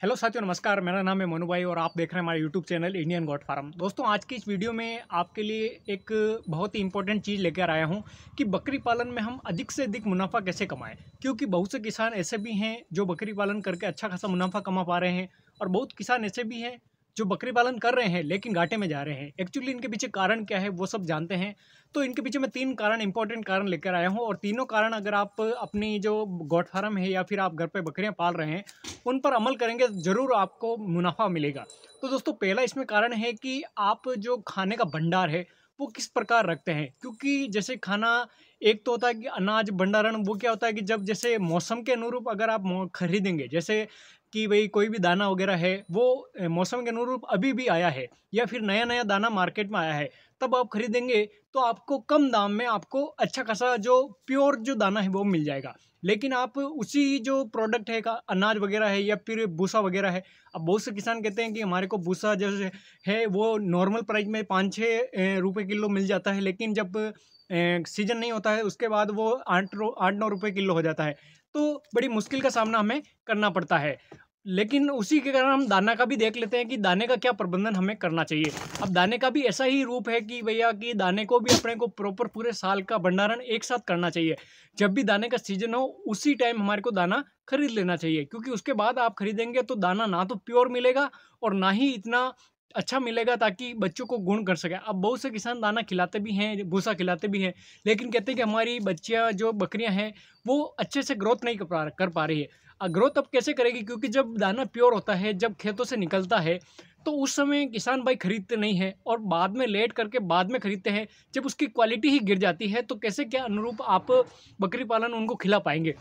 Hello साथियों, नमस्कार। मेरा नाम है मनु भाई और आप देख रहे हैं हमारे YouTube channel Indian goat farm. दोस्तों, आज की इस वीडियो में आपके लिए एक बहुत ही इंपॉर्टेंट चीज़ लेकर आया हूं कि बकरी पालन में हम अधिक से अधिक मुनाफा कैसे कमाएं। क्योंकि बहुत से किसान ऐसे भी हैं जो बकरी पालन करके अच्छा खासा मुनाफा कमा पा रहे हैं और बहुत किसान ऐसे भी हैं जो बकरी पालन कर रहे हैं लेकिन घाटे में जा रहे हैं। एक्चुअली इनके पीछे कारण क्या है वो सब जानते हैं। तो इनके पीछे मैं 3 कारण, इंपॉर्टेंट कारण लेकर आया हूँ और तीनों कारण अगर आप अपनी जो गॉट फार्म है या फिर आप घर पे बकरियां पाल रहे हैं उन पर अमल करेंगे ज़रूर आपको मुनाफा मिलेगा। तो दोस्तों, पहला इसमें कारण है कि आप जो खाने का भंडार है वो किस प्रकार रखते हैं। क्योंकि जैसे खाना एक तो होता है कि अनाज भंडारण, वो क्या होता है कि जब जैसे मौसम के अनुरूप अगर आप खरीदेंगे, जैसे कि भाई कोई भी दाना वगैरह है वो मौसम के अनुरूप अभी भी आया है या फिर नया नया दाना मार्केट में आया है, तब आप खरीदेंगे तो आपको कम दाम में आपको अच्छा खासा जो प्योर जो दाना है वो मिल जाएगा। लेकिन आप उसी जो प्रोडक्ट है का अनाज वगैरह है या फिर भूसा वगैरह है, अब बहुत से किसान कहते हैं कि हमारे को भूसा जैसे है वो नॉर्मल प्राइस में 5-6 रुपये किलो मिल जाता है, लेकिन जब सीजन नहीं होता है उसके बाद वो 8-9 रुपये किलो हो जाता है। तो बड़ी मुश्किल का सामना हमें करना पड़ता है। लेकिन उसी के कारण हम दाना का भी देख लेते हैं कि दाने का क्या प्रबंधन हमें करना चाहिए। अब दाने का भी ऐसा ही रूप है कि भैया कि दाने को भी अपने को प्रॉपर पूरे साल का भंडारण एक साथ करना चाहिए। जब भी दाने का सीजन हो उसी टाइम हमारे को दाना खरीद लेना चाहिए, क्योंकि उसके बाद आप खरीदेंगे तो दाना ना तो प्योर मिलेगा और ना ही इतना अच्छा मिलेगा ताकि बच्चों को गुण कर सके। अब बहुत से किसान दाना खिलाते भी हैं, भूसा खिलाते भी हैं, लेकिन कहते हैं कि हमारी बच्चियाँ जो बकरियाँ हैं वो अच्छे से ग्रोथ नहीं कर पा रही है। ग्रोथ अब कैसे करेगी, क्योंकि जब दाना प्योर होता है, जब खेतों से निकलता है तो उस समय किसान भाई खरीदते नहीं हैं और बाद में लेट करके बाद में खरीदते हैं। जब उसकी क्वालिटी ही गिर जाती है तो कैसे क्या अनुरूप आप बकरी पालन उनको खिला पाएंगे।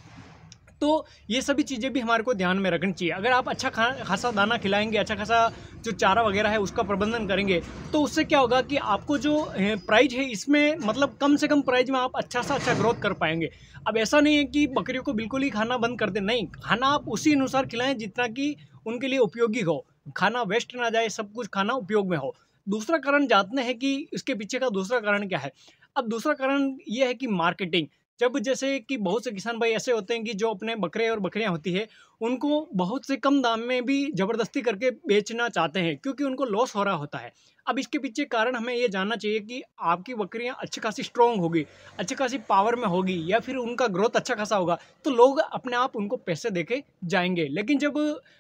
तो ये सभी चीज़ें भी हमारे को ध्यान में रखनी चाहिए। अगर आप अच्छा खासा दाना खिलाएंगे, अच्छा खासा जो चारा वगैरह है उसका प्रबंधन करेंगे, तो उससे क्या होगा कि आपको जो प्राइस है इसमें मतलब कम से कम प्राइस में आप अच्छा सा अच्छा ग्रोथ कर पाएंगे। अब ऐसा नहीं है कि बकरियों को बिल्कुल ही खाना बंद कर दें, नहीं, खाना आप उसी अनुसार खिलाएं जितना कि उनके लिए उपयोगी हो, खाना वेस्ट ना जाए, सब कुछ खाना उपयोग में हो। दूसरा कारण जानते हैं कि इसके पीछे का दूसरा कारण क्या है। अब दूसरा कारण ये है कि मार्केटिंग। जब जैसे कि बहुत से किसान भाई ऐसे होते हैं कि जो अपने बकरे और बकरियां होती है उनको बहुत से कम दाम में भी ज़बरदस्ती करके बेचना चाहते हैं, क्योंकि उनको लॉस हो रहा होता है। अब इसके पीछे कारण हमें ये जानना चाहिए कि आपकी बकरियां अच्छी खासी स्ट्रॉन्ग होगी, अच्छी खासी पावर में होगी या फिर उनका ग्रोथ अच्छा खासा होगा तो लोग अपने आप उनको पैसे देके जाएंगे। लेकिन जब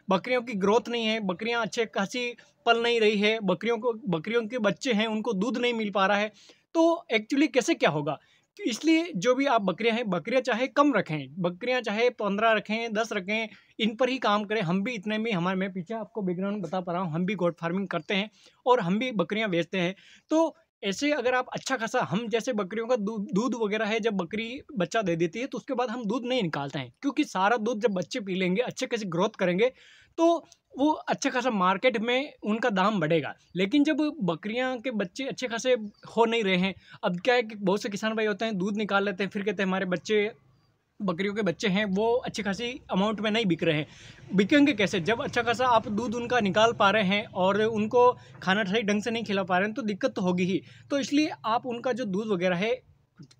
बकरियों की ग्रोथ नहीं है, बकरियां अच्छे खासी पल नहीं रही है, बकरियों के बच्चे हैं उनको दूध नहीं मिल पा रहा है, तो एक्चुअली कैसे क्या होगा। तो इसलिए जो भी आप बकरियां हैं, बकरियां चाहे कम रखें, बकरियां चाहे 15 रखें, 10 रखें, इन पर ही काम करें। हम भी इतने में हमारे, मैं पीछे आपको बैकग्राउंड बता पा रहा हूँ, हम भी गोट फार्मिंग करते हैं और हम भी बकरियां बेचते हैं। तो ऐसे अगर आप अच्छा खासा, हम जैसे बकरियों का दूध दूध वगैरह है, जब बकरी बच्चा दे देती है तो उसके बाद हम दूध नहीं निकालते हैं, क्योंकि सारा दूध जब बच्चे पी लेंगे, अच्छे खासी ग्रोथ करेंगे तो वो अच्छा खासा मार्केट में उनका दाम बढ़ेगा। लेकिन जब बकरियां के बच्चे अच्छे खासे हो नहीं रहे हैं, अब क्या है कि बहुत से किसान भाई होते हैं दूध निकाल लेते हैं, फिर कहते हैं हमारे बच्चे, बकरियों के बच्चे हैं वो अच्छी खासी अमाउंट में नहीं बिक रहे हैं। बिकेंगे कैसे जब अच्छा खासा आप दूध उनका निकाल पा रहे हैं और उनको खाना सही ढंग से नहीं खिला पा रहे हैं, तो दिक्कत तो होगी ही। तो इसलिए आप उनका जो दूध वगैरह है,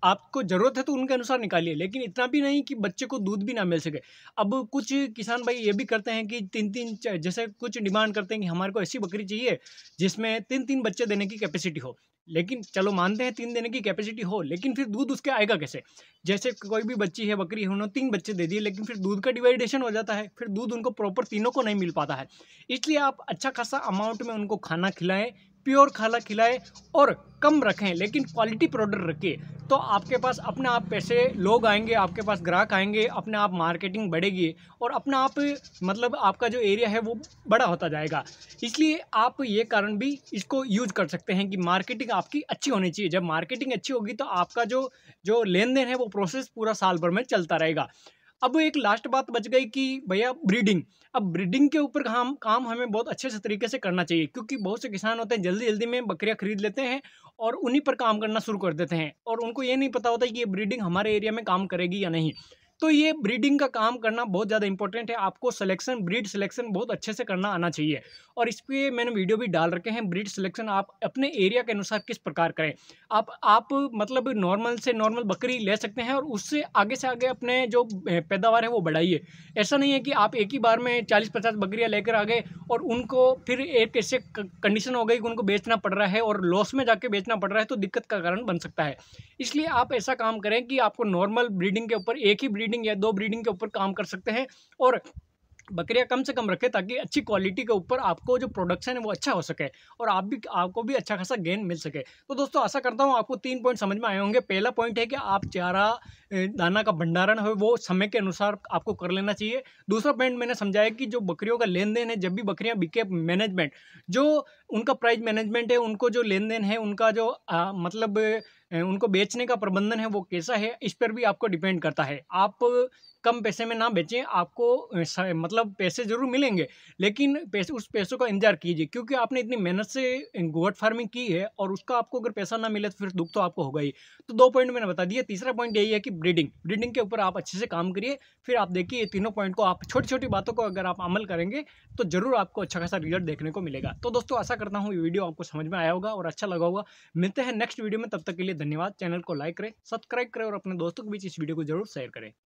आपको ज़रूरत है तो उनके अनुसार निकालिए, लेकिन इतना भी नहीं कि बच्चे को दूध भी ना मिल सके। अब कुछ किसान भाई ये भी करते हैं कि 3-3 जैसे कुछ डिमांड करते हैं कि हमारे को ऐसी बकरी चाहिए जिसमें 3-3 बच्चे देने की कैपेसिटी हो। लेकिन चलो मानते हैं 3 देने की कैपेसिटी हो, लेकिन फिर दूध उसके आएगा कैसे। जैसे कोई भी बच्ची है, बकरी है, उन्होंने 3 बच्चे दे दिए, लेकिन फिर दूध का डिवाइडेशन हो जाता है, फिर दूध उनको प्रॉपर तीनों को नहीं मिल पाता है। इसलिए आप अच्छा खासा अमाउंट में उनको खाना खिलाएं, प्योर खाना खिलाएं और कम रखें, लेकिन क्वालिटी प्रोडक्ट रखिए। तो आपके पास अपने आप पैसे लोग आएंगे, आपके पास ग्राहक आएंगे, अपने आप मार्केटिंग बढ़ेगी और अपने आप मतलब आपका जो एरिया है वो बड़ा होता जाएगा। इसलिए आप ये कारण भी इसको यूज कर सकते हैं कि मार्केटिंग आपकी अच्छी होनी चाहिए। जब मार्केटिंग अच्छी होगी तो आपका जो जो लेन देन है वो प्रोसेस पूरा साल भर में चलता रहेगा। अब एक लास्ट बात बच गई कि भैया ब्रीडिंग। अब ब्रीडिंग के ऊपर हम काम हमें बहुत अच्छे से तरीके से करना चाहिए, क्योंकि बहुत से किसान होते हैं जल्दी जल्दी में बकरियां खरीद लेते हैं और उन्हीं पर काम करना शुरू कर देते हैं और उनको ये नहीं पता होता कि ये ब्रीडिंग हमारे एरिया में काम करेगी या नहीं। तो ये ब्रीडिंग का काम करना बहुत ज़्यादा इंपॉर्टेंट है। आपको ब्रीड सिलेक्शन बहुत अच्छे से करना आना चाहिए, और इस पे मैंने वीडियो भी डाल रखे हैं। ब्रीड सिलेक्शन आप अपने एरिया के अनुसार किस प्रकार करें। आप मतलब नॉर्मल से नॉर्मल बकरी ले सकते हैं और उससे आगे से आगे अपने जो पैदावार है वो बढ़ाइए। ऐसा नहीं है कि आप एक ही बार में 40-50 बकरियां लेकर आ गए और उनको फिर एक ऐसे कंडीशन हो गई कि उनको बेचना पड़ रहा है और लॉस में जाके बेचना पड़ रहा है, तो दिक्कत का कारण बन सकता है। इसलिए आप ऐसा काम करें कि आपको नॉर्मल ब्रीडिंग के ऊपर, एक ही ब्रीडिंग या 2 ब्रीडिंग के ऊपर काम कर सकते हैं, और बकरियां कम से कम रखें ताकि अच्छी क्वालिटी के ऊपर आपको जो प्रोडक्शन है वो अच्छा हो सके और आपको भी अच्छा खासा गेन मिल सके। तो दोस्तों आशा करता हूँ आपको 3 पॉइंट समझ में आए होंगे। पहला पॉइंट है कि आप चारा दाना का भंडारण है वो समय के अनुसार आपको कर लेना चाहिए। दूसरा पॉइंट मैंने समझाया कि जो बकरियों का लेन देन है, जब भी बकरियां बिके, मैनेजमेंट जो उनका प्राइस मैनेजमेंट है, उनको जो लेन देन है, उनका जो मतलब उनको बेचने का प्रबंधन है वो कैसा है, इस पर भी आपको डिपेंड करता है। आप कम पैसे में ना बेचें, आपको मतलब पैसे ज़रूर मिलेंगे, लेकिन उस पैसों का इंतजार कीजिए, क्योंकि आपने इतनी मेहनत से गोट फार्मिंग की है और उसका आपको अगर पैसा ना मिले तो फिर दुख तो आपको होगा ही। तो 2 पॉइंट मैंने बता दिए। तीसरा पॉइंट यही है कि ब्रीडिंग के ऊपर आप अच्छे से काम करिए। फिर आप देखिए ये तीनों पॉइंट को, आप छोटी छोटी बातों को अगर आप अमल करेंगे तो ज़रूर आपको अच्छा खासा रिजल्ट देखने को मिलेगा। तो दोस्तों आशा करता हूँ ये वीडियो आपको समझ में आया होगा और अच्छा लगा होगा। मिलते हैं नेक्स्ट वीडियो में, तब तक के लिए धन्यवाद। चैनल को लाइक करें, सब्सक्राइब करें और अपने दोस्तों के बीच इस वीडियो को जरूर शेयर करें।